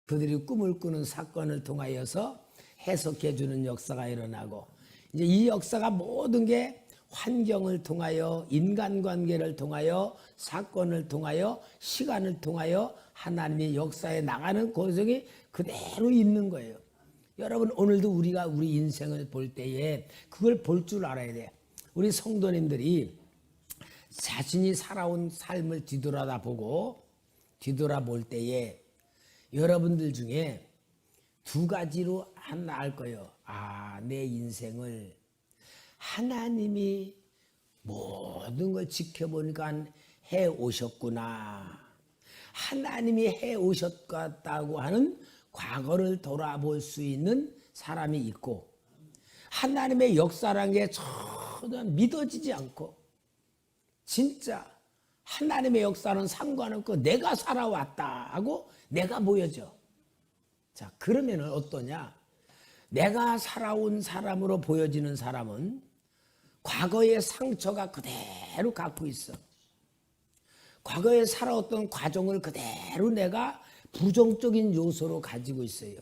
그들이 꿈을 꾸는 사건을 통하여서 해석해 주는 역사가 일어나고, 이제 이 역사가 모든 게 환경을 통하여, 인간관계를 통하여, 사건을 통하여, 시간을 통하여 하나님의 역사에 나가는 과정이 그대로 있는 거예요. 여러분, 오늘도 우리가 우리 인생을 볼 때에 그걸 볼 줄 알아야 돼. 우리 성도님들이 자신이 살아온 삶을 뒤돌아볼 때에 여러분들 중에 두 가지로 하나 알 거예요. 아, 내 인생을 하나님이 모든 걸 지켜보니까 해 오셨구나. 하나님이 해 오셨다고 하는 과거를 돌아볼 수 있는 사람이 있고, 하나님의 역사라는 게 전혀 믿어지지 않고, 진짜 하나님의 역사는 상관없고 내가 살아왔다 하고 내가 보여져. 자, 그러면 어떠냐? 내가 살아온 사람으로 보여지는 사람은 과거의 상처가 그대로 갖고 있어. 과거에 살아왔던 과정을 그대로 내가 부정적인 요소로 가지고 있어요.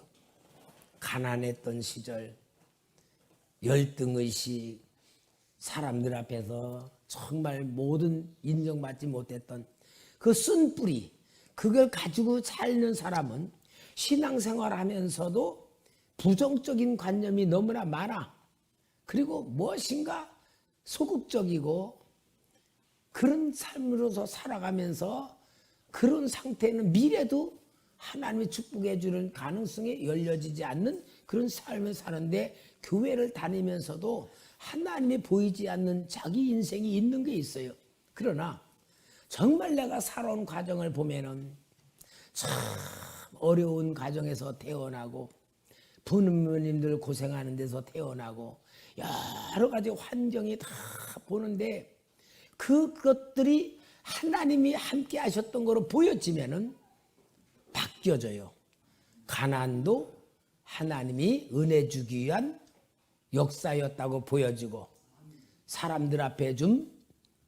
가난했던 시절, 열등의식, 사람들 앞에서 정말 모든 인정받지 못했던 그 쓴뿌리, 그걸 가지고 살는 사람은 신앙생활 하면서도 부정적인 관념이 너무나 많아. 그리고 무엇인가 소극적이고 그런 삶으로서 살아가면서 그런 상태는 미래도 하나님의 축복해 주는 가능성이 열려지지 않는 그런 삶을 사는데, 교회를 다니면서도 하나님이 보이지 않는 자기 인생이 있는 게 있어요. 그러나 정말 내가 살아온 과정을 보면은 참 어려운 가정에서 태어나고, 부모님들 고생하는 데서 태어나고, 여러 가지 환경이 다 보는데 그것들이 하나님이 함께 하셨던 거로 보여지면은 바뀌어져요. 가난도 하나님이 은혜 주기 위한 역사였다고 보여지고, 사람들 앞에 좀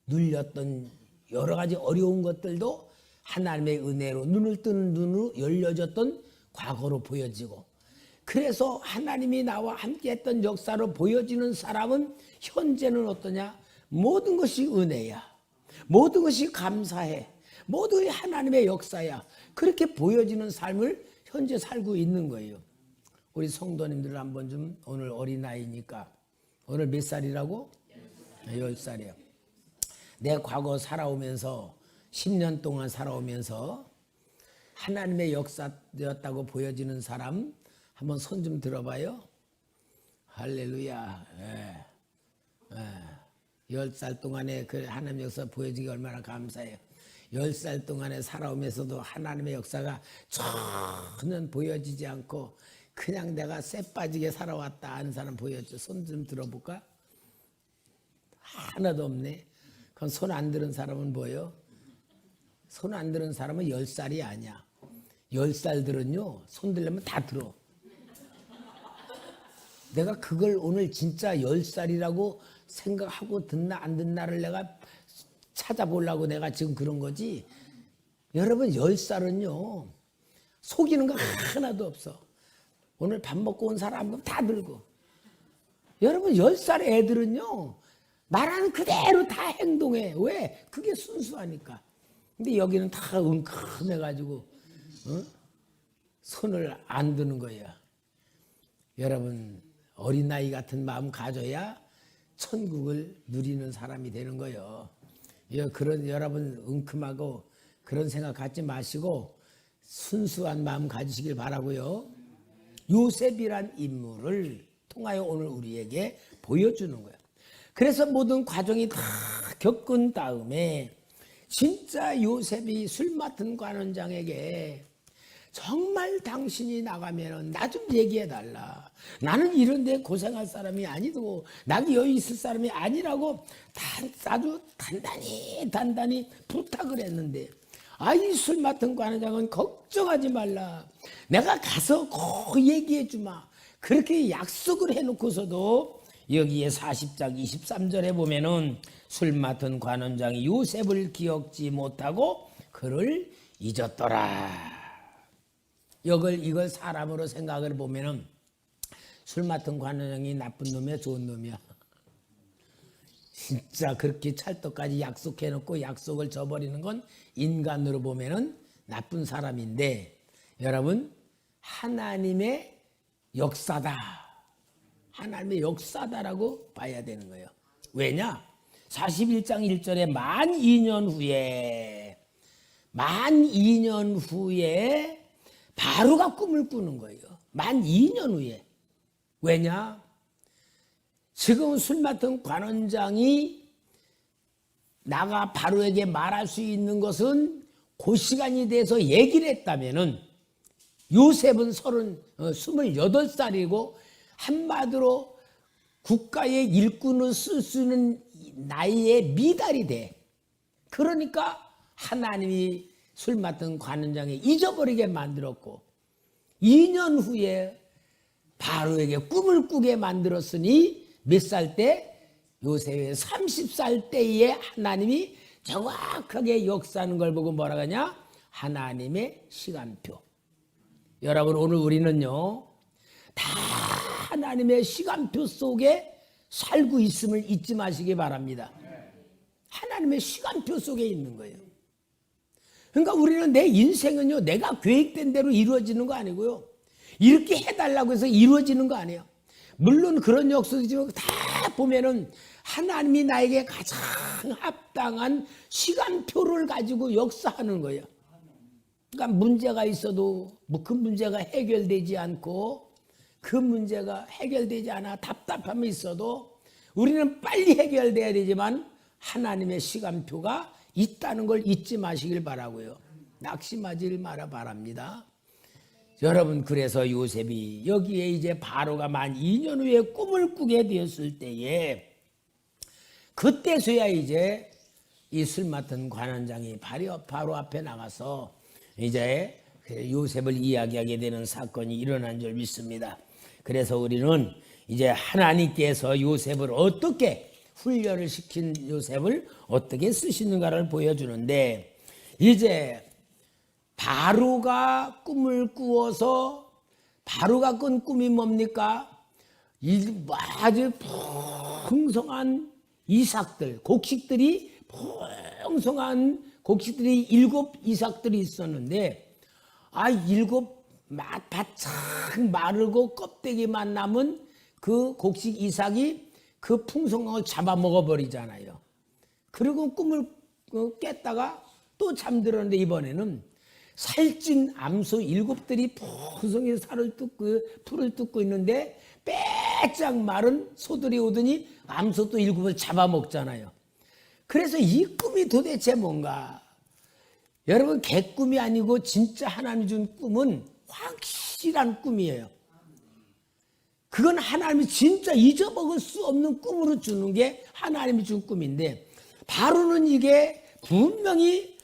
눌렸던 여러 가지 어려운 것들도 하나님의 은혜로 눈을 뜨는 눈으로 열려졌던 과거로 보여지고, 그래서 하나님이 나와 함께 했던 역사로 보여지는 사람은 현재는 어떠냐? 모든 것이 은혜야. 모든 것이 감사해. 모든 것이 하나님의 역사야. 그렇게 보여지는 삶을 현재 살고 있는 거예요. 우리 성도님들 한번 좀, 오늘 어린아이니까, 오늘 몇 살이라고? 10살이에요. 내 과거 살아오면서 10년 동안 살아오면서 하나님의 역사였다고 보여지는 사람 한번 손 좀 들어봐요. 할렐루야. 10살 동안에 그 하나님의 역사 보여지기 얼마나 감사해요. 10살 동안에 살아오면서도 하나님의 역사가 전혀 보여지지 않고 그냥 내가 쎄 빠지게 살아왔다 하는 사람 보여줘. 손 좀 들어볼까? 하나도 없네. 그럼 손 안 들은 사람은 뭐예요? 손 안 들은 사람은 10살이 아니야. 10살들은요, 손 들려면 다 들어. 내가 그걸 오늘 진짜 10살이라고 생각하고 듣나 안 듣나를 내가 찾아보려고 내가 지금 그런 거지. 여러분, 10살은요 속이는 거 하나도 없어. 오늘 밥 먹고 온 사람 다 들고. 여러분, 10살 애들은요 말하는 그대로 다 행동해. 왜? 그게 순수하니까. 근데 여기는 다 은큼해가지고 손을 안 드는 거야. 여러분, 어린아이 같은 마음 가져야 천국을 누리는 사람이 되는 거예요. 그런 여러분 은큼하고 그런 생각 갖지 마시고 순수한 마음 가지시길 바라고요. 요셉이란 인물을 통하여 오늘 우리에게 보여주는 거예요. 그래서 모든 과정이 다 겪은 다음에 진짜 요셉이 술 맡은 관원장에게 정말 당신이 나가면 나 좀 얘기해달라. 나는 이런 데 고생할 사람이 아니고 나도 여기 있을 사람이 아니라고 아주 단단히 부탁을 했는데, 이 술 맡은 관원장은 걱정하지 말라. 내가 가서 꼭 얘기해 주마. 그렇게 약속을 해놓고서도 여기에 40장 23절에 보면은 술 맡은 관원장이 요셉을 기억지 못하고 그를 잊었더라. 이걸 사람으로 생각을 보면은 술 맡은 관원장이 나쁜 놈이야, 좋은 놈이야? 진짜 그렇게 찰떡까지 약속해놓고 약속을 저버리는 건 인간으로 보면은 나쁜 사람인데, 여러분, 하나님의 역사다. 하나님의 역사다라고 봐야 되는 거예요. 왜냐? 41장 1절에 만 2년 후에 바로가 꿈을 꾸는 거예요. 만 2년 후에. 왜냐? 지금 술 맡은 관원장이 나가 바로에게 말할 수 있는 것은 그 시간이 돼서 얘기를 했다면은 요셉은 28살이고 한마디로 국가의 일꾼을 쓸 수 있는 나이에 미달이 돼. 그러니까 하나님이 술 맡은 관원장이 잊어버리게 만들었고 2년 후에 바로에게 꿈을 꾸게 만들었으니 몇 살 때? 요셉의 30살 때에 하나님이 정확하게 역사하는 걸 보고 뭐라고 하냐? 하나님의 시간표. 여러분, 오늘 우리는요 다 하나님의 시간표 속에 살고 있음을 잊지 마시기 바랍니다. 하나님의 시간표 속에 있는 거예요. 그러니까 우리는 내 인생은요 내가 계획된 대로 이루어지는 거 아니고요, 이렇게 해달라고 해서 이루어지는 거 아니에요. 물론 그런 역사도 다 보면은 하나님이 나에게 가장 합당한 시간표를 가지고 역사하는 거예요. 그러니까 문제가 있어도 뭐 그 문제가 해결되지 않고 그 문제가 해결되지 않아 답답함이 있어도 우리는 빨리 해결돼야 되지만 하나님의 시간표가 있다는 걸 잊지 마시길 바라고요. 낙심하지 마라 바랍니다. 여러분, 그래서 요셉이 여기에 이제 바로가 만 2년 후에 꿈을 꾸게 되었을 때에 그때서야 이제 이 술 맡은 관원장이 바로 앞에 나가서 이제 요셉을 이야기하게 되는 사건이 일어난 줄 믿습니다. 그래서 우리는 이제 하나님께서 요셉을 어떻게 훈련을 시킨 요셉을 어떻게 쓰시는가를 보여주는데, 이제 바로가 꿈을 꾸어서 바로가 꾼 꿈이 뭡니까? 아주 풍성한 이삭들, 곡식들이 풍성한 곡식들이 7 이삭들이 있었는데, 7 바짝 마르고 껍데기만 남은 그 곡식 이삭이 그 풍성한 걸 잡아먹어 버리잖아요. 그리고 꿈을 깼다가 또 잠들었는데 이번에는 살찐 암소 7들이 풍성히 풀을 뜯고 있는데 빼짝 마른 소들이 오더니 암소 또 7을 잡아먹잖아요. 그래서 이 꿈이 도대체 뭔가? 여러분, 개꿈이 아니고 진짜 하나님이 준 꿈은 확실한 꿈이에요. 그건 하나님이 진짜 잊어먹을 수 없는 꿈으로 주는 게 하나님이 준 꿈인데, 바로는 이게 분명히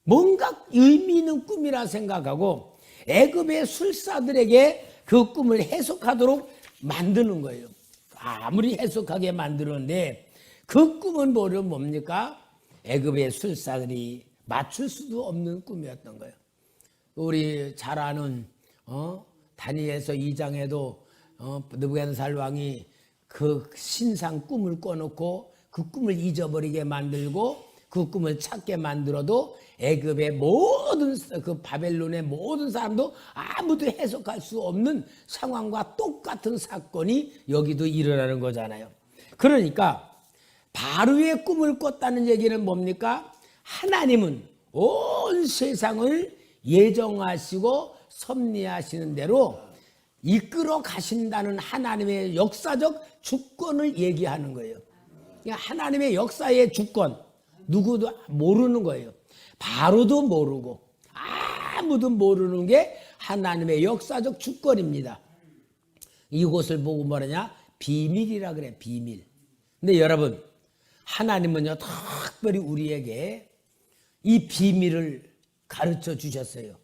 뭔가 의미 있는 꿈이라 생각하고 애굽의 술사들에게 그 꿈을 해석하도록 만드는 거예요. 아무리 해석하게 만들었는데 그 꿈은 뭡니까? 애굽의 술사들이 맞출 수도 없는 꿈이었던 거예요. 우리 잘 아는 다니엘서 2장에도 느부갓네살 왕이 그 신상 꿈을 꿔놓고 그 꿈을 잊어버리게 만들고 그 꿈을 찾게 만들어도 애굽의 모든 그 바벨론의 모든 사람도 아무도 해석할 수 없는 상황과 똑같은 사건이 여기도 일어나는 거잖아요. 그러니까 바로의 꿈을 꿨다는 얘기는 뭡니까? 하나님은 온 세상을 예정하시고 섭리하시는 대로 이끌어 가신다는 하나님의 역사적 주권을 얘기하는 거예요. 하나님의 역사의 주권, 누구도 모르는 거예요. 바로도 모르고 아무도 모르는 게 하나님의 역사적 주권입니다. 이것을 보고 뭐라냐? 비밀이라 그래, 비밀. 근데 여러분, 하나님은요 특별히 우리에게 이 비밀을 가르쳐 주셨어요.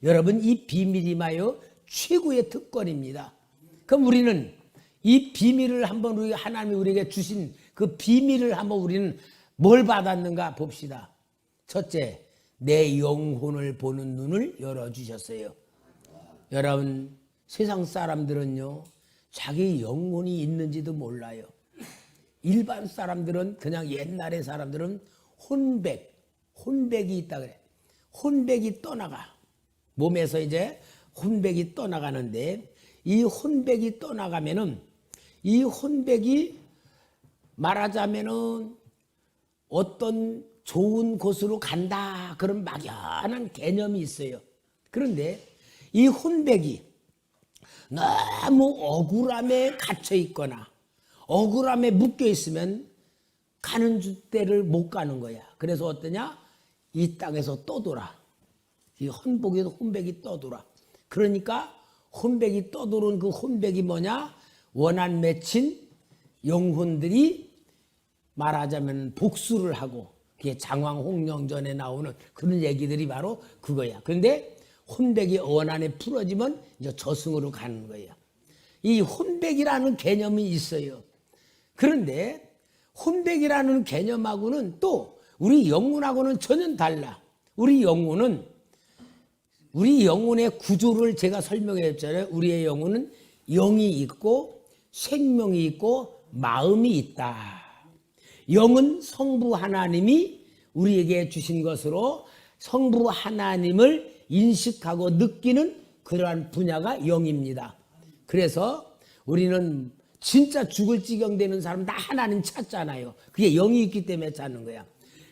여러분, 이 비밀이마요 최고의 특권입니다. 그럼 우리는 이 비밀을 한번 우리 하나님이 우리에게 주신 그 비밀을 한번 우리는 뭘 받았는가 봅시다. 첫째, 내 영혼을 보는 눈을 열어주셨어요. 여러분 세상 사람들은요 자기 영혼이 있는지도 몰라요. 일반 사람들은 그냥 옛날의 사람들은 혼백이 있다 그래. 혼백이 떠나가. 몸에서 이제 혼백이 떠나가는데 이 혼백이 떠나가면은 이 혼백이 말하자면은 어떤 좋은 곳으로 간다 그런 막연한 개념이 있어요. 그런데 이 혼백이 너무 억울함에 갇혀 있거나 억울함에 묶여 있으면 가는 데를 못 가는 거야. 그래서 어떠냐? 이 땅에서 떠돌아. 이 혼백이 떠돌아. 그러니까 혼백이 떠도는 그 혼백이 뭐냐? 원한 맺힌 영혼들이 말하자면 복수를 하고 그게 장왕홍령전에 나오는 그런 얘기들이 바로 그거야. 그런데 혼백이 원한에 풀어지면 이제 저승으로 가는 거예요. 이 혼백이라는 개념이 있어요. 그런데 혼백이라는 개념하고는 또 우리 영혼하고는 전혀 달라. 우리 영혼의 구조를 제가 설명해 줬잖아요. 우리의 영혼은 영이 있고 생명이 있고 마음이 있다. 영은 성부 하나님이 우리에게 주신 것으로 성부 하나님을 인식하고 느끼는 그러한 분야가 영입니다. 그래서 우리는 진짜 죽을 지경 되는 사람 다 하나님 찾잖아요. 그게 영이 있기 때문에 찾는 거야.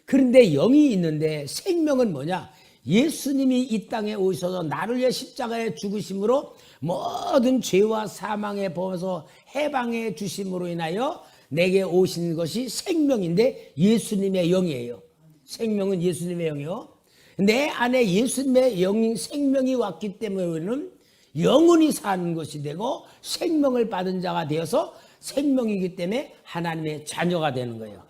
그런데 영이 있는데 생명은 뭐냐? 예수님이 이 땅에 오셔서 나를 위해 십자가에 죽으심으로 모든 죄와 사망의 법에서 해방해 주심으로 인하여 내게 오신 것이 생명인데 예수님의 영이에요. 생명은 예수님의 영이요. 내 안에 예수님의 영, 생명이 왔기 때문에 우리는 영원히 사는 것이 되고 생명을 받은 자가 되어서 생명이기 때문에 하나님의 자녀가 되는 거예요.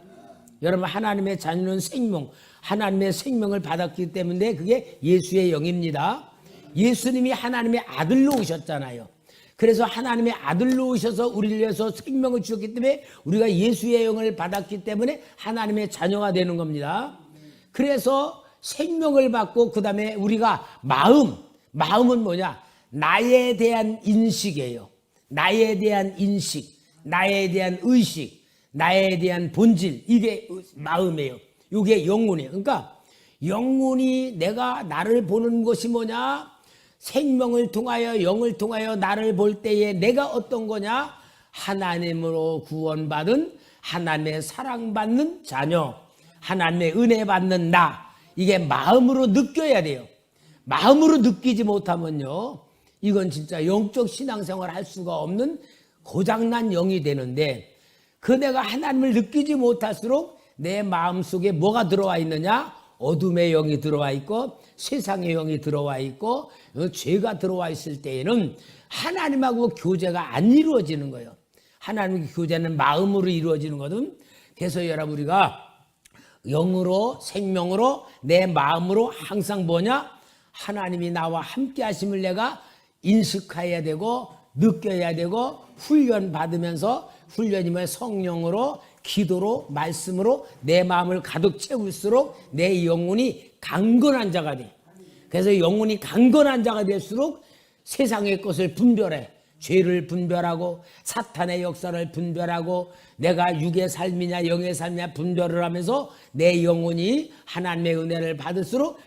여러분 하나님의 자녀는 생명, 하나님의 생명을 받았기 때문에 그게 예수의 영입니다. 예수님이 하나님의 아들로 오셨잖아요. 그래서 하나님의 아들로 오셔서 우리를 위해서 생명을 주셨기 때문에 우리가 예수의 영을 받았기 때문에 하나님의 자녀가 되는 겁니다. 그래서 생명을 받고 그 다음에 우리가 마음은 뭐냐? 나에 대한 인식이에요. 나에 대한 인식, 나에 대한 의식, 나에 대한 본질, 이게 마음이에요. 이게 영혼이에요. 그러니까 영혼이 내가 나를 보는 것이 뭐냐? 생명을 통하여 영을 통하여 나를 볼 때에 내가 어떤 거냐? 하나님으로 구원받은 하나님의 사랑받는 자녀, 하나님의 은혜 받는 나. 이게 마음으로 느껴야 돼요. 마음으로 느끼지 못하면요, 이건 진짜 영적 신앙생활 할 수가 없는 고장난 영이 되는데, 그 내가 하나님을 느끼지 못할수록 내 마음속에 뭐가 들어와 있느냐? 어둠의 영이 들어와 있고 세상의 영이 들어와 있고 죄가 들어와 있을 때에는 하나님하고 교제가 안 이루어지는 거예요. 하나님과 교제는 마음으로 이루어지는 거든. 그래서 여러분 우리가 영으로 생명으로 내 마음으로 항상 뭐냐? 하나님이 나와 함께 하심을 내가 인식해야 되고 느껴야 되고 훈련 받으면서 훈련이면 성령으로 기도로 말씀으로 내 마음을 가득 채울수록 내 영혼이 강건한 자가 돼. 그래서 영혼이 강건한 자가 될수록 세상의 것을 분별해. 죄를 분별하고 사탄의 역사를 분별하고 내가 육의 삶이냐 영의 삶이냐 분별을 하면서 내 영혼이 하나님의 은혜를 받을수록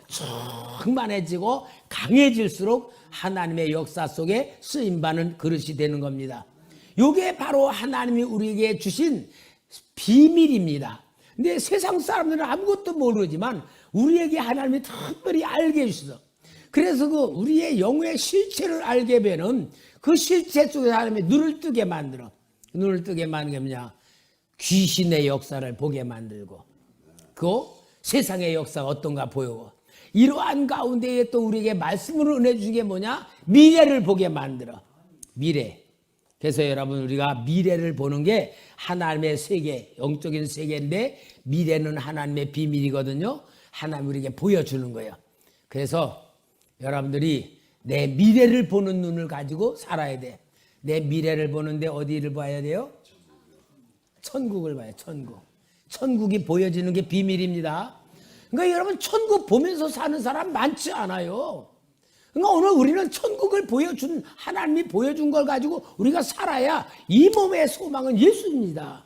충만해지고 강해질수록 하나님의 역사 속에 쓰임받는 그릇이 되는 겁니다. 이게 바로 하나님이 우리에게 주신 비밀입니다. 근데 세상 사람들은 아무것도 모르지만 우리에게 하나님이 특별히 알게 해주셔서, 그래서 그 우리의 영의 실체를 알게 되는 그 실체 속에 하나님이 눈을 뜨게 만들어. 눈을 뜨게 만든 게 뭐냐? 귀신의 역사를 보게 만들고 그 세상의 역사가 어떤가 보이고, 이러한 가운데에 또 우리에게 말씀으로 은혜 주신 게 뭐냐? 미래를 보게 만들어. 미래. 그래서 여러분 우리가 미래를 보는 게 하나님의 세계, 영적인 세계인데 미래는 하나님의 비밀이거든요. 하나님 우리에게 보여주는 거예요. 그래서 여러분들이 내 미래를 보는 눈을 가지고 살아야 돼. 내 미래를 보는데 어디를 봐야 돼요? 천국을 봐요. 천국. 천국이 보여지는 게 비밀입니다. 그러니까 여러분 천국 보면서 사는 사람 많지 않아요. 그러니까 오늘 우리는 천국을 보여준, 하나님이 보여준 걸 가지고 우리가 살아야 이 몸의 소망은 예수입니다.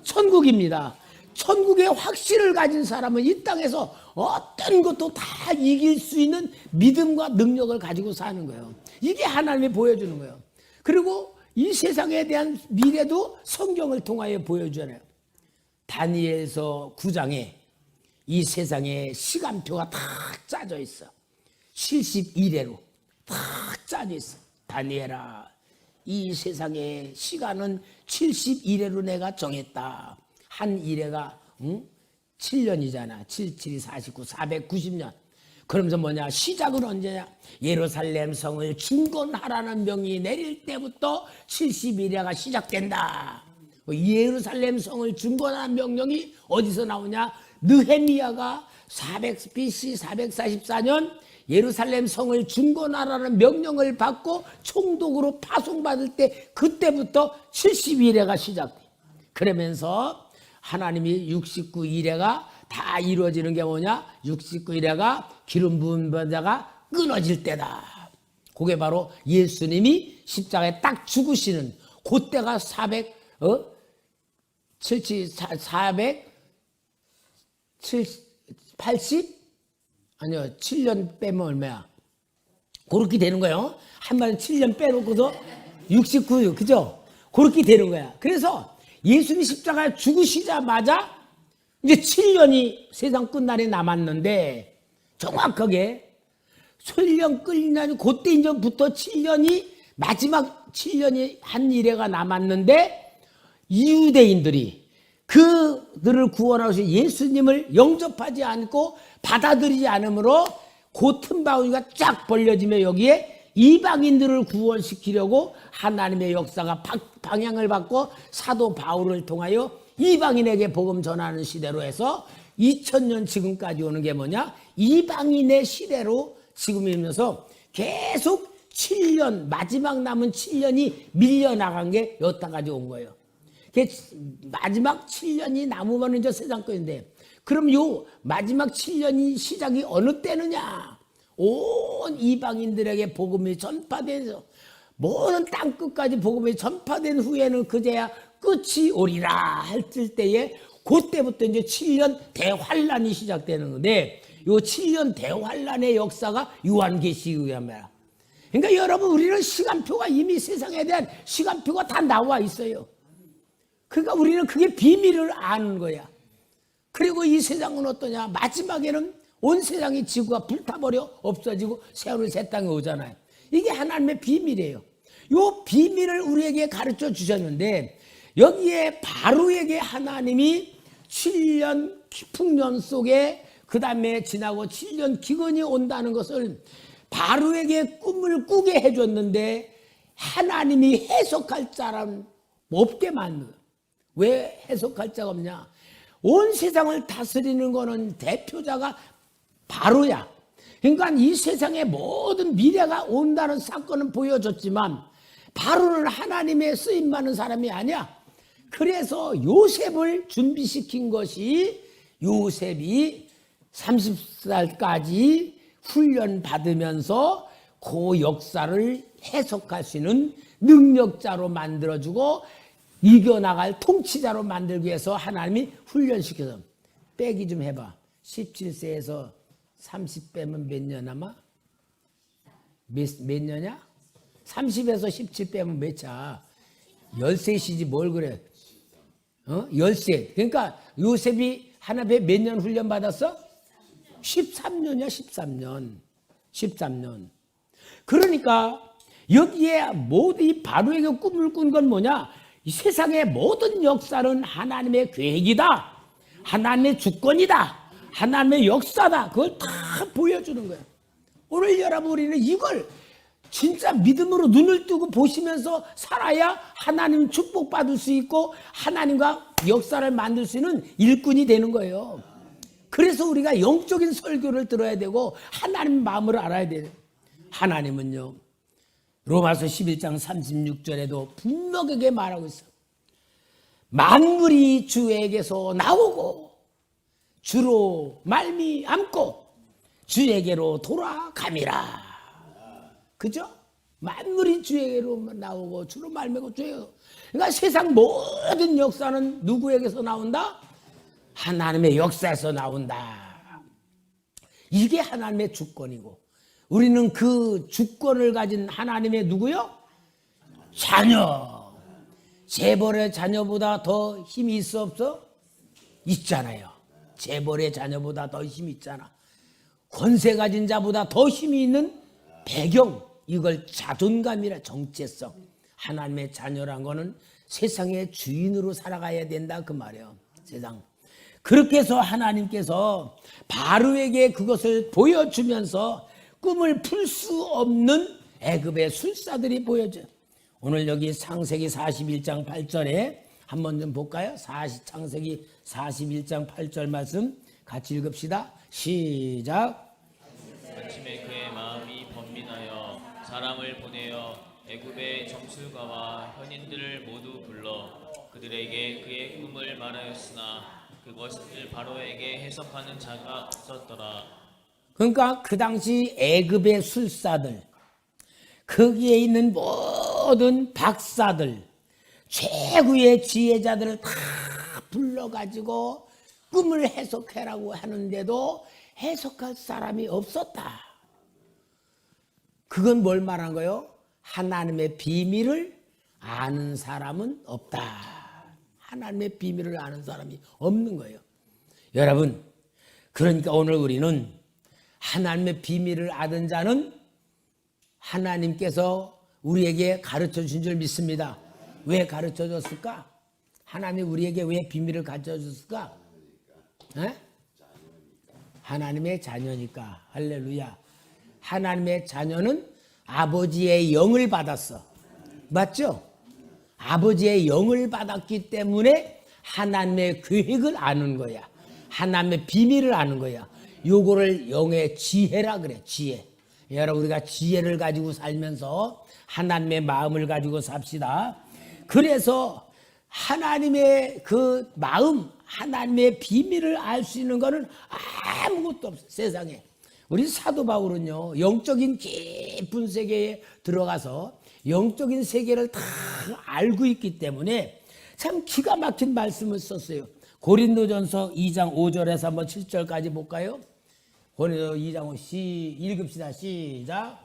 천국입니다. 천국의 확신을 가진 사람은 이 땅에서 어떤 것도 다 이길 수 있는 믿음과 능력을 가지고 사는 거예요. 이게 하나님이 보여주는 거예요. 그리고 이 세상에 대한 미래도 성경을 통하여 보여주잖아요. 다니엘서 9장에 이 세상에 시간표가 다 짜져 있어. 71회로 다 짜져 있어. 다니엘아, 이 세상의 시간은 71회로 내가 정했다. 한 일회가 7년이잖아. 7, 7, 49, 490년. 그러면서 뭐냐? 시작은 언제냐? 예루살렘 성을 중건하라는 명이 내릴 때부터 71회가 시작된다. 예루살렘 성을 중건하는 명령이 어디서 나오냐? 느헤미야가 400 BC 444년 예루살렘 성을 중건하라는 명령을 받고 총독으로 파송받을 때 그때부터 71회가 시작돼. 그러면서 하나님이 69일회가 다 이루어지는 게 뭐냐? 69일회가 기름 부은 자가 끊어질 때다. 그게 바로 예수님이 십자가에 딱 죽으시는 그때가 7년 빼면 얼마야? 그렇게 되는 거예요. 한 번에 7년 빼놓고서 69, 그죠? 그렇게 되는 거야. 그래서 예수님 십자가에 죽으시자마자 이제 7년이 세상 끝날에 남았는데 정확하게 설령 끌리는 그때 이전부터 7년이 마지막 7년이 한 일회가 남았는데 이유대인들이 그들을 구원하신 예수님을 영접하지 않고 받아들이지 않으므로 그 틈바구니가 쫙 벌려지며 여기에 이방인들을 구원시키려고 하나님의 역사가 방향을 바꿔 사도 바울을 통하여 이방인에게 복음 전하는 시대로 해서 2000년 지금까지 오는 게 뭐냐? 이방인의 시대로 지금이면서 계속 7년, 마지막 남은 7년이 밀려나간 게 여기까지 온 거예요. 마지막 7년이 남으면 이제 세상 끝인데, 그럼 요 마지막 7년이 시작이 어느 때느냐? 온 이방인들에게 복음이 전파돼서 모든 땅 끝까지 복음이 전파된 후에는 그제야 끝이 오리라 할 때에 그때부터 이제 7년 대환란이 시작되는 건데, 요 7년 대환란의 역사가 요한계시록이야. 그러니까 여러분, 우리는 시간표가 이미 세상에 대한 시간표가 다 나와 있어요. 그러니까 우리는 그게 비밀을 아는 거야. 그리고 이 세상은 어떠냐? 마지막에는 온 세상이 지구가 불타버려 없어지고 새하늘 새 땅에 오잖아요. 이게 하나님의 비밀이에요. 이 비밀을 우리에게 가르쳐 주셨는데, 여기에 바로에게 하나님이 7년 풍년 속에 그 다음에 지나고 7년 기근이 온다는 것을 바로에게 꿈을 꾸게 해줬는데, 하나님이 해석할 사람 없게 만든 거예요. 왜 해석할 자가 없냐? 온 세상을 다스리는 거는 대표자가 바로야. 그러니까 이 세상의 모든 미래가 온다는 사건은 보여줬지만 바로는 하나님의 쓰임받는 사람이 아니야. 그래서 요셉을 준비시킨 것이, 요셉이 30살까지 훈련 받으면서 그 역사를 해석할 수 있는 능력자로 만들어주고 이겨나갈 통치자로 만들기 위해서 하나님이 훈련시켜서, 빼기 좀 해봐. 17세에서 30 빼면 몇 년 남아? 몇 년이야? 30에서 17 빼면 몇 차? 13시지 뭘 그래? 13. 그러니까 요셉이 하나님의 몇 년 훈련 받았어? 13년이야, 13년. 13년. 그러니까 여기에 모두 이 바로에게 꿈을 꾼 건 뭐냐? 이 세상의 모든 역사는 하나님의 계획이다. 하나님의 주권이다. 하나님의 역사다. 그걸 다 보여주는 거예요. 오늘 여러분, 우리는 이걸 진짜 믿음으로 눈을 뜨고 보시면서 살아야 하나님 축복받을 수 있고 하나님과 역사를 만들 수 있는 일꾼이 되는 거예요. 그래서 우리가 영적인 설교를 들어야 되고 하나님 마음을 알아야 돼요. 하나님은요, 로마서 11장 36절에도 분명하게 말하고 있어요. 만물이 주에게서 나오고 주로 말미암고 주에게로 돌아감이라. 그죠? 만물이 주에게로 나오고 주로 말미고 주에게로. 그러니까 세상 모든 역사는 누구에게서 나온다? 하나님의 역사에서 나온다. 이게 하나님의 주권이고 우리는 그 주권을 가진 하나님의 누구요? 자녀. 재벌의 자녀보다 더 힘이 있어 없어? 있잖아요. 재벌의 자녀보다 더 힘이 있잖아. 권세 가진 자보다 더 힘이 있는 배경, 이걸 자존감이라 정체성. 하나님의 자녀란 거는 세상의 주인으로 살아가야 된다 그 말이에요. 세상. 그렇게 해서 하나님께서 바로에게 그것을 보여주면서 꿈을 풀 수 없는 애굽의 술사들이 보여져요. 오늘 여기 창세기 41장 8절에 한번 좀 볼까요? 창세기 41장 8절 말씀 같이 읽읍시다. 시작. 아침에 그의 마음이 번민하여 사람을 보내어 애굽의 점술가와 현인들을 모두 불러 그들에게 그의 꿈을 말하였으나 그것을 바로에게 해석하는 자가 없었더라. 그러니까 그 당시 애굽의 술사들, 거기에 있는 모든 박사들, 최고의 지혜자들을 다 불러가지고 꿈을 해석해라고 하는데도 해석할 사람이 없었다. 그건 뭘 말한 거요? 하나님의 비밀을 아는 사람은 없다. 하나님의 비밀을 아는 사람이 없는 거예요. 여러분, 그러니까 오늘 우리는 하나님의 비밀을 아는 자는 하나님께서 우리에게 가르쳐 주신 줄 믿습니다. 왜 가르쳐 줬을까? 하나님 우리에게 왜 비밀을 가르쳐 줬을까? 하나님의 자녀니까. 할렐루야. 하나님의 자녀는 아버지의 영을 받았어. 맞죠? 아버지의 영을 받았기 때문에 하나님의 계획을 아는 거야. 하나님의 비밀을 아는 거야. 요거를 영의 지혜라 그래. 지혜. 여러분 우리가 지혜를 가지고 살면서 하나님의 마음을 가지고 삽시다. 그래서 하나님의 그 마음, 하나님의 비밀을 알 수 있는 것은 아무것도 없어 세상에. 우리 사도 바울은요 영적인 깊은 세계에 들어가서 영적인 세계를 다 알고 있기 때문에 참 기가 막힌 말씀을 썼어요. 고린도전서 2장 5절에서 한번 7절까지 볼까요? 고린도 2장 5 읽읍시다. 시작.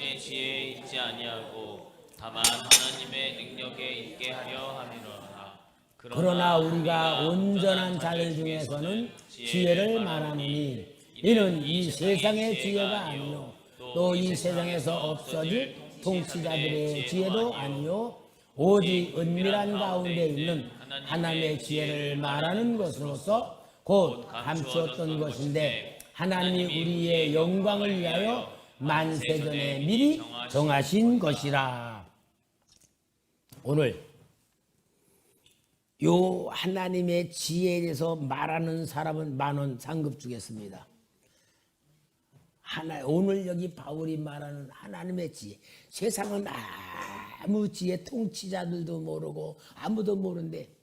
의 지혜에 있지 아니하고 다만 하나님의 능력에 있게 하려 함이로라. 그러나 우리가 온전한 자들 중에서는 지혜를 말하노니 이는 이 세상의 지혜가 아니요 또 이 세상에서 없어질 통치자들의 지혜도 아니요 오직 은밀한 가운데 있는 하나님의 지혜를 말하는 것으로서 곧 감추었던 것인데 하나님이 우리의 영광을 위하여 만세전에 미리 정하신 것이라. 오늘 요 하나님의 지혜에 대해서 말하는 사람은 10,000원 상급 주겠습니다. 오늘 여기 바울이 말하는 하나님의 지혜. 세상은 아무 지혜, 통치자들도 모르고 아무도 모르는데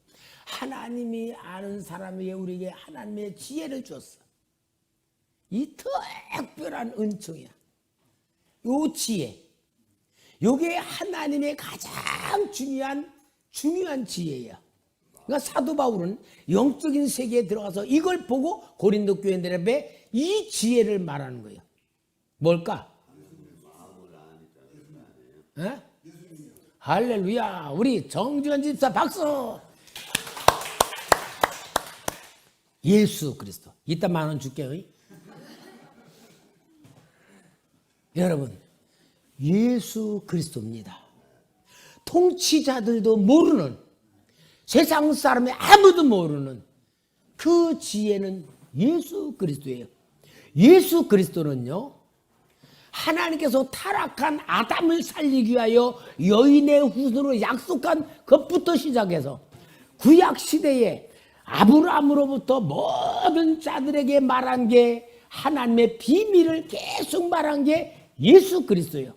하나님이 아는 사람에게 우리에게 하나님의 지혜를 줬어. 이 특별한 은총이야. 요 지혜. 요게 하나님의 가장 중요한 지혜야. 그러니까 사도 바울은 영적인 세계에 들어가서 이걸 보고 고린도 교인들에게 이 지혜를 말하는 거예요. 뭘까? 에? 할렐루야. 우리 정주현 집사 박수. 예수 그리스도. 이따 10,000원 줄게요. 여러분, 예수 그리스도입니다. 통치자들도 모르는, 세상 사람이 아무도 모르는 그 지혜는 예수 그리스도예요. 예수 그리스도는요, 하나님께서 타락한 아담을 살리기 위하여 여인의 후손으로 약속한 것부터 시작해서 구약 시대에 아브라함으로부터 모든 자들에게 말한 게 하나님의 비밀을 계속 말한 게 예수 그리스도예요.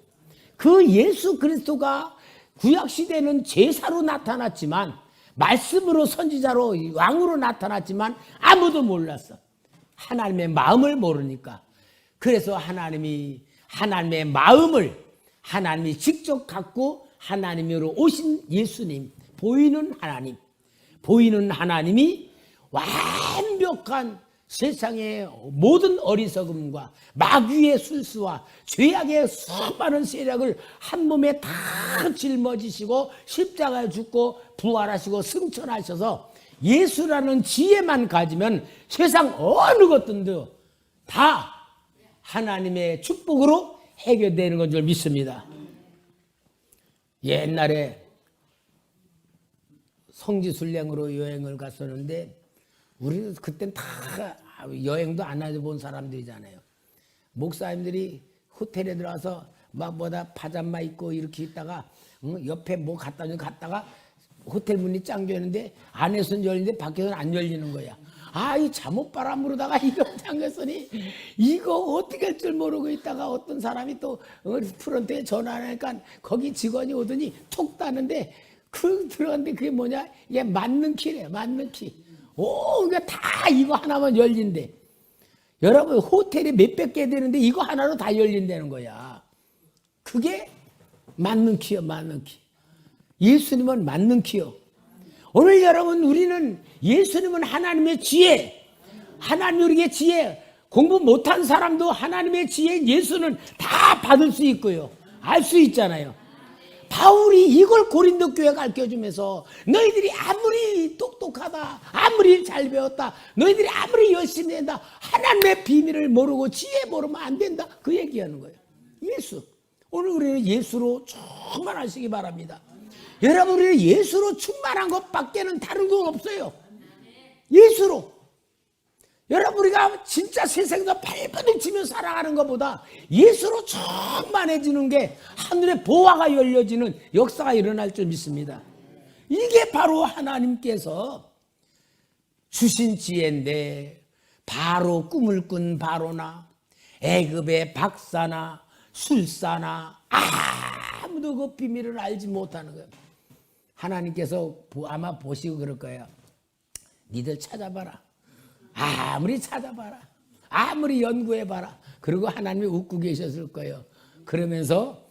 그 예수 그리스도가 구약 시대는 제사로 나타났지만 말씀으로 선지자로 왕으로 나타났지만 아무도 몰랐어. 하나님의 마음을 모르니까. 그래서 하나님이 하나님의 마음을 하나님이 직접 갖고 하나님으로 오신 예수님, 보이는 하나님이 완벽한 세상의 모든 어리석음과 마귀의 술수와 죄악의 수많은 세력을 한 몸에 다 짊어지시고 십자가에 죽고 부활하시고 승천하셔서 예수라는 지혜만 가지면 세상 어느 것들도 다 하나님의 축복으로 해결되는 건 줄 믿습니다. 옛날에 성지순례으로 여행을 갔었는데 우리는 그땐 다 여행도 안 해본 사람들이잖아요. 목사님들이 호텔에 들어와서 막 뭐다 파자마 입고 이렇게 있다가 옆에 뭐 갔다가 호텔 문이 잠겨있는데 안에서는 열리는데 밖에서는 안 열리는 거야. 이 잠옷바람으로다가 이거 잠겼으니 이거 어떻게 할 줄 모르고 있다가 어떤 사람이 또 프런트에 전화하니까 거기 직원이 오더니 톡 따는데 들어갔는데 그게 뭐냐? 이게 맞는 키래, 맞는 키. 그러니까 다 이거 하나만 열린대. 여러분 호텔이 몇백 개 되는데 이거 하나로 다 열린다는 거야. 그게 맞는 키요, 맞는 키. 예수님은 맞는 키요. 오늘 여러분 우리는 예수님은 하나님의 지혜, 하나님 우리의 지혜, 공부 못한 사람도 하나님의 지혜 예수는 다 받을 수 있고요. 알 수 있잖아요. 바울이 이걸 고린도 교회에 가르쳐주면서 너희들이 아무리 똑똑하다, 아무리 잘 배웠다, 너희들이 아무리 열심히 한다, 하나님의 비밀을 모르고 지혜 모르면 안 된다, 그 얘기하는 거예요. 예수. 오늘 우리는 예수로 충만하시기 바랍니다. 여러분 우리는 예수로 충만한 것밖에는 다른 건 없어요. 예수로. 여러분 우리가 진짜 세상에서 발버둥치며 살아가는 것보다 예수로 충만해지는 게 하늘의 보화가 열려지는 역사가 일어날 줄 믿습니다. 이게 바로 하나님께서 주신 지혜인데 바로 꿈을 꾼 바로나 애굽의 박사나 술사나 아무도 그 비밀을 알지 못하는 거예요. 하나님께서 아마 보시고 그럴 거예요. 니들 찾아봐라. 아무리 찾아봐라. 아무리 연구해봐라. 그리고 하나님이 웃고 계셨을 거예요. 그러면서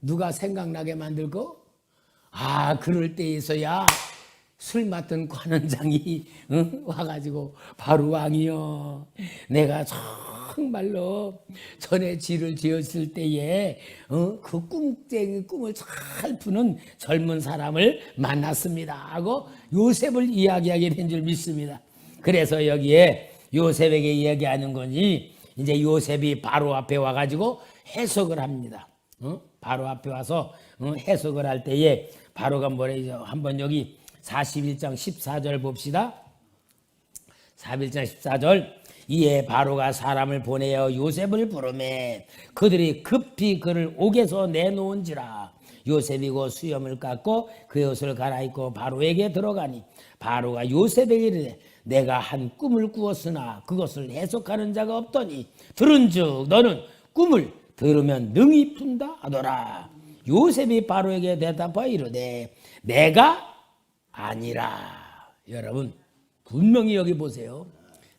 누가 생각나게 만들고 그럴 때에서야 술 맡은 관원장이 와가지고 바로 왕이여 내가 정말로 전에 지를 지었을 때에 그 꿈을 잘 푸는 젊은 사람을 만났습니다 하고 요셉을 이야기하게 된 줄 믿습니다. 그래서 여기에 요셉에게 이야기하는 거니 이제 요셉이 바로 앞에 와가지고 해석을 합니다. 바로 앞에 와서 해석을 할 때에 바로가 뭐래요? 한번 여기 41장 14절 봅시다. 41장 14절 이에 바로가 사람을 보내어 요셉을 부르매 그들이 급히 그를 옥에서 내놓은지라 요셉이 곧 수염을 깎고 그 옷을 갈아입고 바로에게 들어가니 바로가 요셉에게 이르되 내가 한 꿈을 꾸었으나 그것을 해석하는 자가 없더니 들은즉 너는 꿈을 들으면 능히 푼다 하더라. 요셉이 바로에게 대답하여 이르되 내가 아니라. 여러분 분명히 여기 보세요.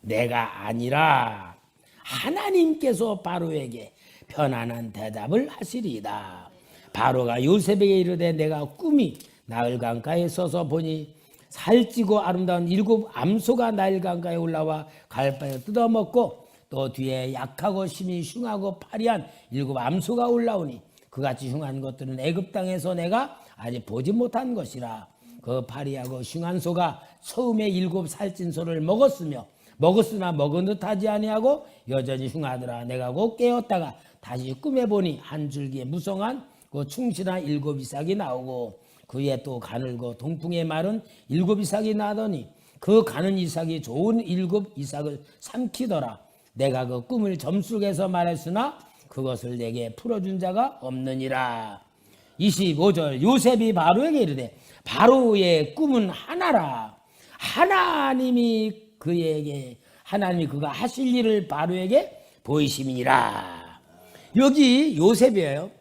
내가 아니라 하나님께서 바로에게 편안한 대답을 하시리이다. 바로가 요셉에게 이르되 내가 꿈이 나일 강가에 서서 보니 살찌고 아름다운 7 암소가 나일 강가에 올라와 갈바에 뜯어먹고 또 뒤에 약하고 심히 흉하고 파리한 7 암소가 올라오니 그같이 흉한 것들은 애굽 땅에서 내가 아직 보지 못한 것이라. 그 파리하고 흉한 소가 처음에 7 살찐 소를 먹었으나 먹은 듯 하지 아니하고 여전히 흉하더라. 내가 곧 깨었다가 다시 꿈에 보니 한 줄기에 무성한 그 충실한 7 이삭이 나오고 그 위에 또 가늘고 동풍에 마른 7 이삭이 나더니 그 가는 이삭이 좋은 7 이삭을 삼키더라. 내가 그 꿈을 점속해서 말했으나 그것을 내게 풀어준 자가 없느니라. 25절 요셉이 바로에게 이르되 바로의 꿈은 하나라. 하나님이 그가 하실 일을 바로에게 보이심이니라. 여기 요셉이에요.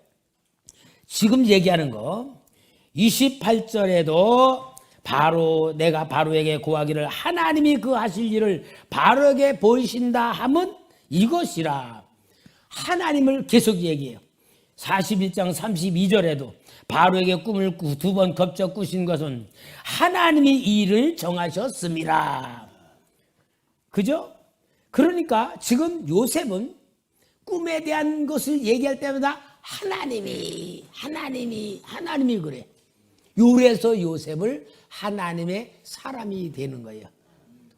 지금 얘기하는 거 28절에도 내가 바로에게 고하기를 하나님이 그 하실 일을 바로에게 보이신다 함은 이것이라. 하나님을 계속 얘기해요. 41장 32절에도 바로에게 꿈을 2번 겹쳐 꾸신 것은 하나님이 이 일을 정하셨습니다. 그죠? 그러니까 지금 요셉은 꿈에 대한 것을 얘기할 때마다 하나님이 그래. 요래서 요셉을 하나님의 사람이 되는 거예요.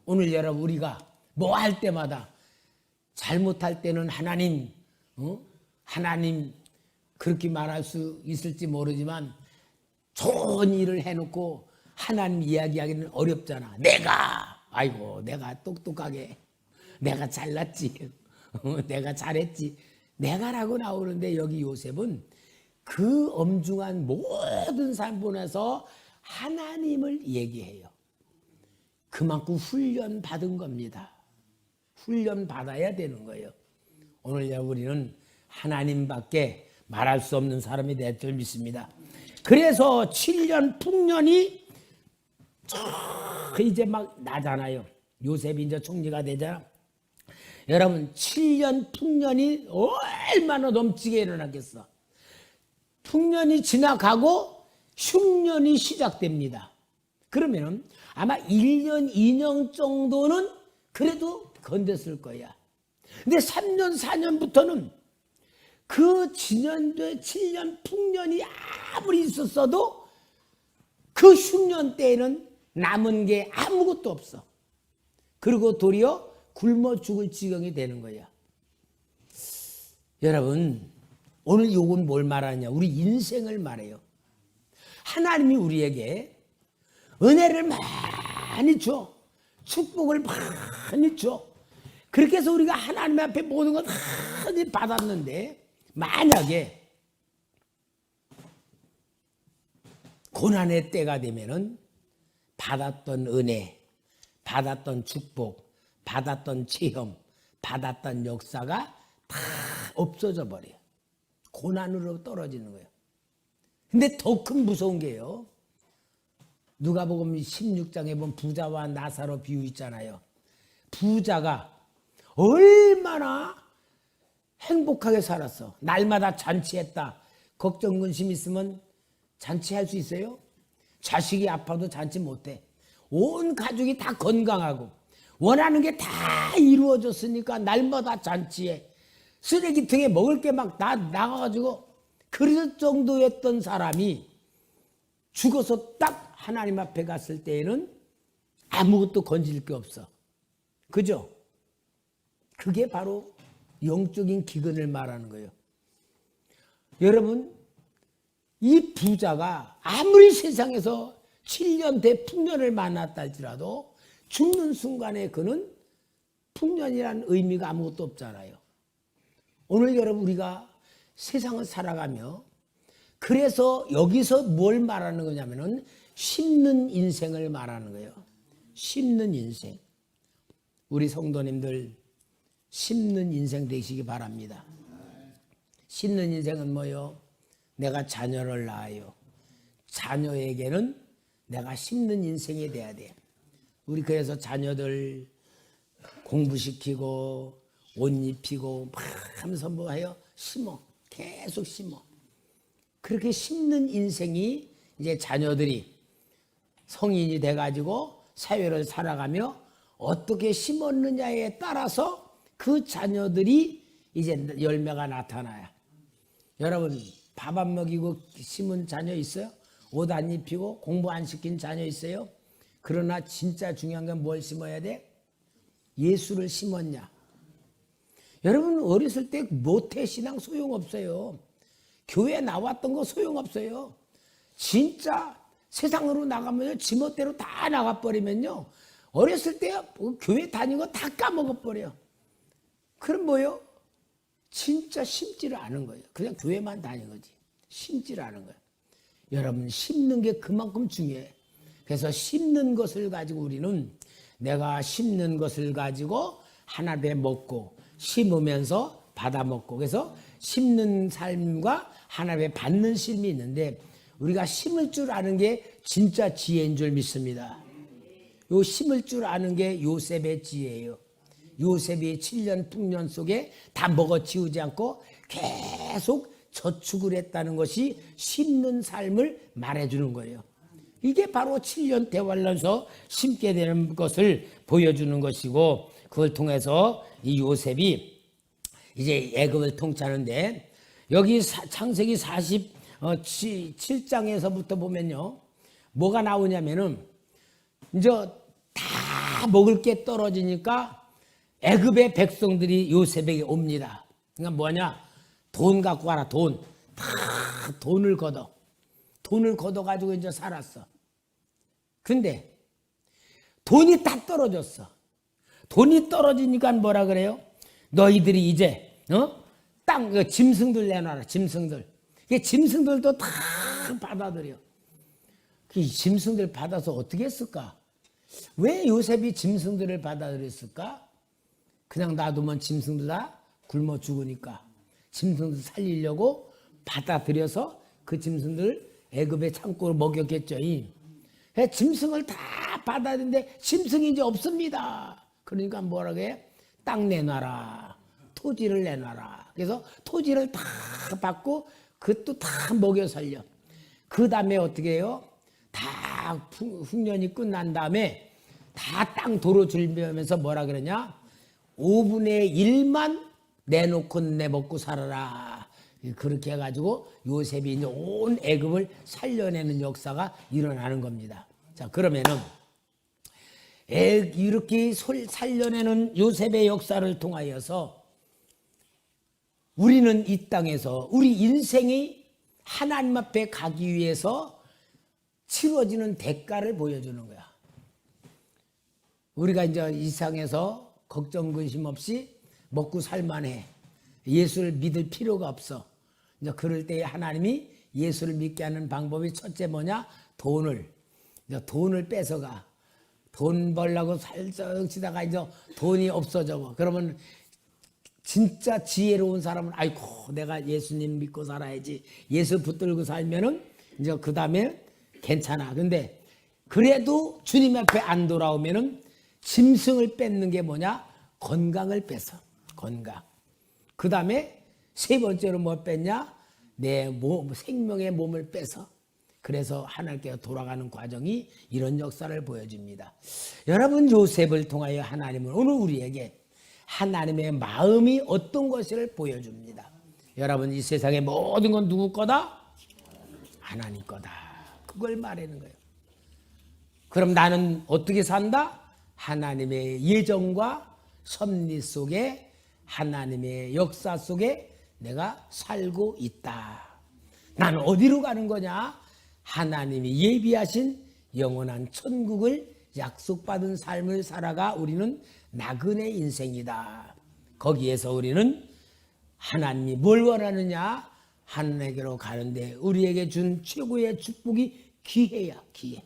오늘 여러분 우리가 뭐 할 때마다 잘못할 때는 하나님 그렇게 말할 수 있을지 모르지만 좋은 일을 해놓고 하나님 이야기하기는 어렵잖아. 내가 똑똑하게 내가 잘났지 내가 잘했지 내가라고 나오는데 여기 요셉은 그 엄중한 모든 산본에서 하나님을 얘기해요. 그만큼 훈련 받은 겁니다. 훈련 받아야 되는 거예요. 오늘 우리는 하나님밖에 말할 수 없는 사람이 될 줄 믿습니다. 그래서 7년 풍년이 이제 막 나잖아요. 요셉이 이제 총리가 되잖아. 여러분 7년 풍년이 얼마나 넘치게 일어나겠어. 풍년이 지나가고 흉년이 시작됩니다. 그러면 아마 1년, 2년 정도는 그래도 건댔을 거야. 근데 3년, 4년부터는 그 지난주에 7년 풍년이 아무리 있었어도 그 흉년 때에는 남은 게 아무것도 없어. 그리고 도리어 굶어 죽을 지경이 되는 거야. 여러분 오늘 요건 뭘 말하냐? 우리 인생을 말해요. 하나님이 우리에게 은혜를 많이 줘. 축복을 많이 줘. 그렇게 해서 우리가 하나님 앞에 모든 걸 많이 받았는데 만약에 고난의 때가 되면은 받았던 은혜, 받았던 축복, 받았던 체험, 받았던 역사가 다 없어져 버려요. 고난으로 떨어지는 거예요. 근데 더 큰 무서운 게요. 누가복음 16장에 보면 부자와 나사로 비유 있잖아요. 부자가 얼마나 행복하게 살았어. 날마다 잔치했다. 걱정 근심 있으면 잔치할 수 있어요? 자식이 아파도 잔치 못해. 온 가족이 다 건강하고 원하는 게 다 이루어졌으니까 날마다 잔치해. 쓰레기통에 먹을 게 막 나가가지고 그럴 정도였던 사람이 죽어서 딱 하나님 앞에 갔을 때에는 아무것도 건질 게 없어. 그죠? 그게 바로 영적인 기근을 말하는 거예요. 여러분 이 부자가 아무리 세상에서 7년 대풍년을 만났다 할지라도 죽는 순간에 그는 풍년이라는 의미가 아무것도 없잖아요. 오늘 여러분 우리가 세상을 살아가며 그래서 여기서 뭘 말하는 거냐면은 심는 인생을 말하는 거예요. 심는 인생. 우리 성도님들 심는 인생 되시기 바랍니다. 심는 인생은 뭐요? 내가 자녀를 낳아요. 자녀에게는 내가 심는 인생이 돼야 돼. 우리 그래서 자녀들 공부시키고 옷 입히고 막 하면서 뭐 해요? 심어. 계속 심어. 그렇게 심는 인생이 이제 자녀들이 성인이 돼가지고 사회를 살아가며 어떻게 심었느냐에 따라서 그 자녀들이 이제 열매가 나타나요. 여러분 밥 안 먹이고 심은 자녀 있어요? 옷 안 입히고 공부 안 시킨 자녀 있어요? 그러나 진짜 중요한 건 뭘 심어야 돼? 예수를 심었냐? 여러분 어렸을 때 모태신앙 소용없어요. 교회 나왔던 거 소용없어요. 진짜 세상으로 나가면 지멋대로 다 나가버리면요. 어렸을 때 교회 다니는 거 다 까먹어버려. 그럼 뭐요? 진짜 심지를 않은 거예요. 그냥 교회만 다니는 거지. 심지를 않은 거예요. 여러분 심는 게 그만큼 중요해. 그래서 심는 것을 가지고 우리는 내가 심는 것을 가지고 하나님 먹고 심으면서 받아먹고 그래서 심는 삶과 하나님의 받는 삶이 있는데 우리가 심을 줄 아는 게 진짜 지혜인 줄 믿습니다. 요 심을 줄 아는 게 요셉의 지혜예요. 요셉이 7년 풍년 속에 다 먹어치우지 않고 계속 저축을 했다는 것이 심는 삶을 말해주는 거예요. 이게 바로 7년 대환란서 심게 되는 것을 보여주는 것이고, 그걸 통해서 이 요셉이 이제 애굽을 통치하는데, 여기 창세기 47장에서부터 보면요, 뭐가 나오냐면은 이제 다 먹을 게 떨어지니까 애굽의 백성들이 요셉에게 옵니다. 그러니까 뭐냐, 돈 갖고 와라. 돈. 다 돈을 걷어가지고 이제 살았어. 근데 돈이 다 떨어졌어. 돈이 떨어지니까 뭐라 그래요? 너희들이 이제 땅 짐승들 내놔라. 짐승들. 짐승들도 다 받아들여. 그 짐승들 받아서 어떻게 했을까? 왜 요셉이 짐승들을 받아들였을까? 그냥 놔두면 짐승들 다 굶어 죽으니까 짐승들 살리려고 받아들여서 그 짐승들 애굽의 창고로 먹였겠죠. 짐승을 다 받아들이는데 짐승이 이제 없습니다. 그러니까 뭐라고 해? 땅 내놔라. 토지를 내놔라. 그래서 토지를 다 받고 그것도 다 먹여 살려. 그 다음에 어떻게 해요? 다 흉년이 끝난 다음에 다 땅 도로 줄면서 뭐라 그러냐? 5분의 1만 내놓고 내먹고 살아라. 그렇게 해가지고 요셉이 이제 온 애굽을 살려내는 역사가 일어나는 겁니다. 자, 그러면은 이렇게 살려내는 요셉의 역사를 통하여서 우리는 이 땅에서 우리 인생이 하나님 앞에 가기 위해서 치러지는 대가를 보여주는 거야. 우리가 이제 이 세상에서 걱정 근심 없이 먹고 살만해. 예수를 믿을 필요가 없어. 이제 그럴 때 하나님이 예수를 믿게 하는 방법이 첫째 뭐냐? 돈을 뺏어가. 돈 벌려고 살짝 치다가 이제 돈이 없어져. 그러면 진짜 지혜로운 사람은 아이고 내가 예수님 믿고 살아야지. 예수 붙들고 살면은 이제 그 다음에 괜찮아. 근데 그래도 주님 앞에 안 돌아오면은 짐승을 뺏는 게 뭐냐? 건강을 뺏어. 건강. 그 다음에 세 번째로 뭐 뺐냐? 내 생명의 몸을 뺏어. 그래서 하나님께 돌아가는 과정이 이런 역사를 보여줍니다. 여러분, 요셉을 통하여 하나님은 오늘 우리에게 하나님의 마음이 어떤 것을 보여줍니다. 여러분, 이 세상의 모든 건 누구 거다? 하나님 거다. 그걸 말하는 거예요. 그럼 나는 어떻게 산다? 하나님의 예정과 섭리 속에, 하나님의 역사 속에 내가 살고 있다. 나는 어디로 가는 거냐? 하나님이 예비하신 영원한 천국을 약속받은 삶을 살아가 우리는 나그네 인생이다. 거기에서 우리는 하나님이 뭘 원하느냐? 하나님에게로 가는데 우리에게 준 최고의 축복이 기회야. 기회.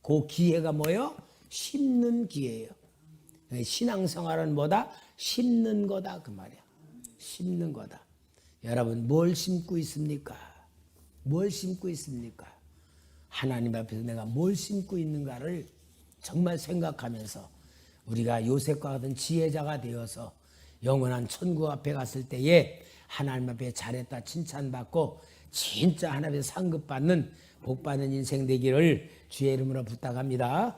그 기회가 뭐예요? 심는 기회예요. 신앙생활은 뭐다? 심는 거다. 그 말이야. 심는 거다. 여러분, 뭘 심고 있습니까? 뭘 심고 있습니까? 하나님 앞에서 내가 뭘 심고 있는가를 정말 생각하면서 우리가 요셉과 같은 지혜자가 되어서 영원한 천국 앞에 갔을 때에 하나님 앞에 잘했다 칭찬받고 진짜 하나님의 상급받는 복받는 인생 되기를 주의 이름으로 부탁합니다.